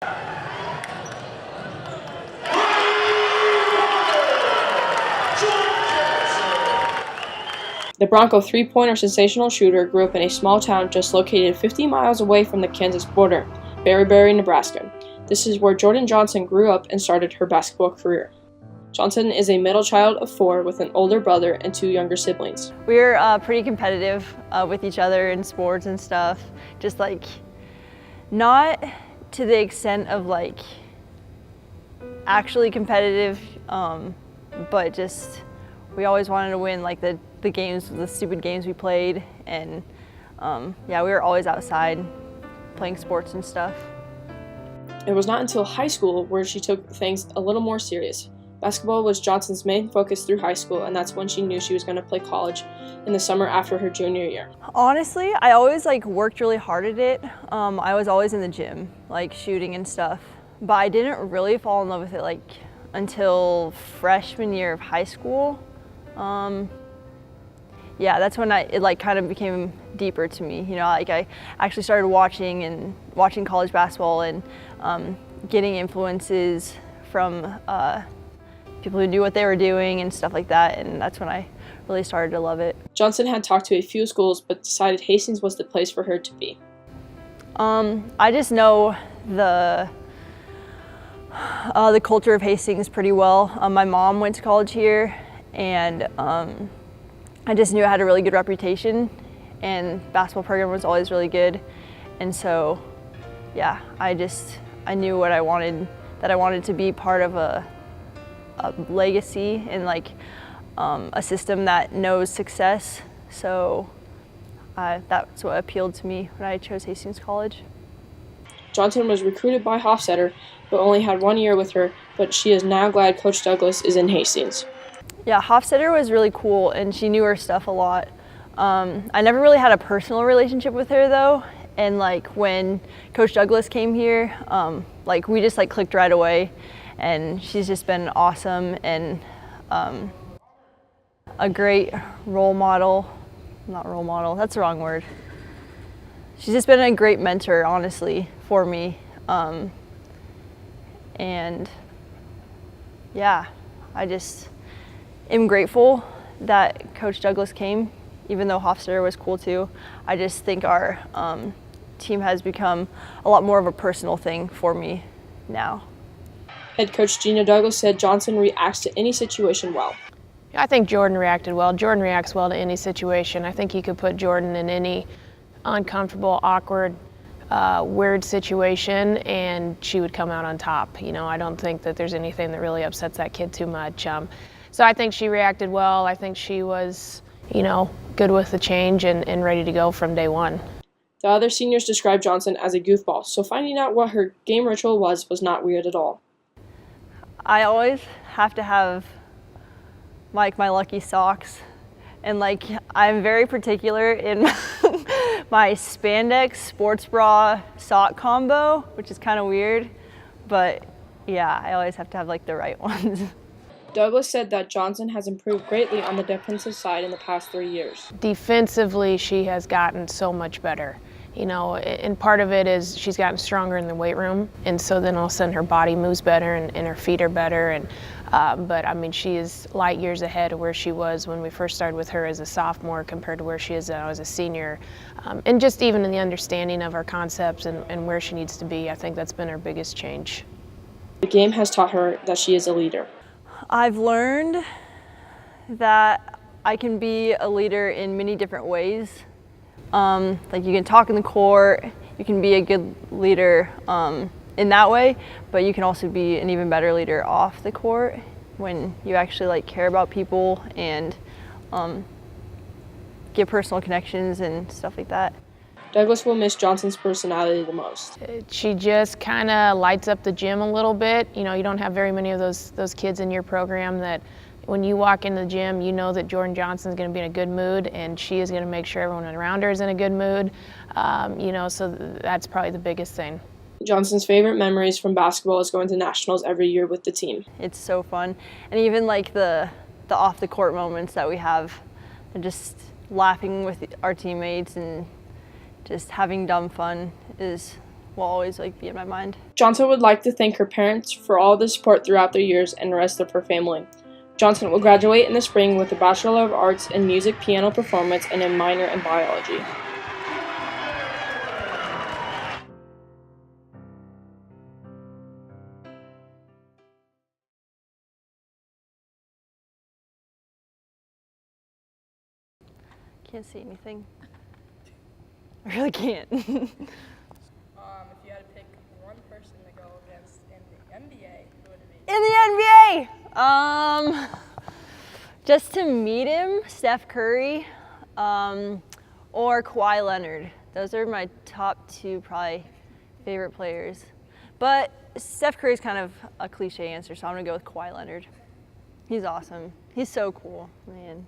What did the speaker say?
The Bronco three-pointer sensational shooter grew up in a small town just located 50 miles away from the Kansas border, Berryberry, Nebraska. This is where Jordan Johnson grew up and started her basketball career. Johnson is a middle child of 4 with an older brother and 2 younger siblings. We're pretty competitive with each other in sports and stuff. Just like, not to the extent of like actually competitive, but just we always wanted to win like the games, the stupid games we played, and yeah, we were always outside playing sports and stuff. It was not until high school where she took things a little more serious. Basketball was Johnson's main focus through high school, and that's when she knew she was going to play college in the summer after her junior year. Honestly, I always like worked really hard at it. I was always in the gym, like shooting and stuff, but I didn't really fall in love with it like until freshman year of high school. Yeah, that's when it like kind of became deeper to me. You know, like I actually started watching college basketball and getting influences from people who knew what they were doing and stuff like that, and that's when I really started to love it. Johnson had talked to a few schools but decided Hastings was the place for her to be. I just know the culture of Hastings pretty well. My mom went to college here, and I just knew it had a really good reputation, and basketball program was always really good, and so yeah, I knew what I wanted, that I wanted to be part of a legacy and like a system that knows success. So that's what appealed to me when I chose Hastings College. Johnson was recruited by Hofstetter, but only had 1 year with her, but she is now glad Coach Douglas is in Hastings. Yeah, Hofstetter was really cool, and she knew her stuff a lot. I never really had a personal relationship with her though, and like when Coach Douglas came here, like we just like clicked right away, and she's just been awesome and a great role model. Not role model, that's the wrong word. She's just been a great mentor, honestly, for me. And yeah, I just am grateful that Coach Douglas came, even though Hofstetter was cool too. I just think our team has become a lot more of a personal thing for me now. Head coach Gina Douglas said Johnson reacts to any situation well. I think Jordan reacted well. Jordan reacts well to any situation. I think you could put Jordan in any uncomfortable, awkward, weird situation, and she would come out on top. You know, I don't think that there's anything that really upsets that kid too much. So I think she reacted well. I think she was, you know, good with the change and ready to go from day one. The other seniors described Johnson as a goofball, so finding out what her game ritual was not weird at all. I always have to have like my lucky socks, and like I'm very particular in my spandex sports bra sock combo, which is kind of weird, but yeah, I always have to have like the right ones. Douglas said that Johnson has improved greatly on the defensive side in the past 3 years. Defensively, she has gotten so much better. You know, and part of it is she's gotten stronger in the weight room, and so then all of a sudden her body moves better and her feet are better. And but I mean, she is light years ahead of where she was when we first started with her as a sophomore compared to where she is now as a senior. And just even in the understanding of our concepts and where she needs to be, I think that's been her biggest change. The game has taught her that she is a leader. I've learned that I can be a leader in many different ways. Like you can talk in the court, you can be a good leader in that way, but you can also be an even better leader off the court when you actually like care about people and get personal connections and stuff like that. Douglas will miss Johnson's personality the most. She just kind of lights up the gym a little bit. You know, you don't have very many of those kids in your program that when you walk into the gym, you know that Jordan Johnson's going to be in a good mood, and she is going to make sure everyone around her is in a good mood. You know, so that's probably the biggest thing. Johnson's favorite memories from basketball is going to nationals every year with the team. It's so fun, and even like the off the court moments that we have, and just laughing with our teammates and just having dumb fun is will always like be in my mind. Johnson would like to thank her parents for all the support throughout their years and the rest of her family. Johnson will graduate in the spring with a Bachelor of Arts in Music Piano Performance and a minor in Biology. Can't see anything. I really can't. If you had to pick one person to go against in the NBA, who would it be? In the NBA! Just to meet him, Steph Curry, or Kawhi Leonard. Those are my top two probably favorite players. But Steph Curry's kind of a cliche answer, so I'm gonna go with Kawhi Leonard. He's awesome. He's so cool, man.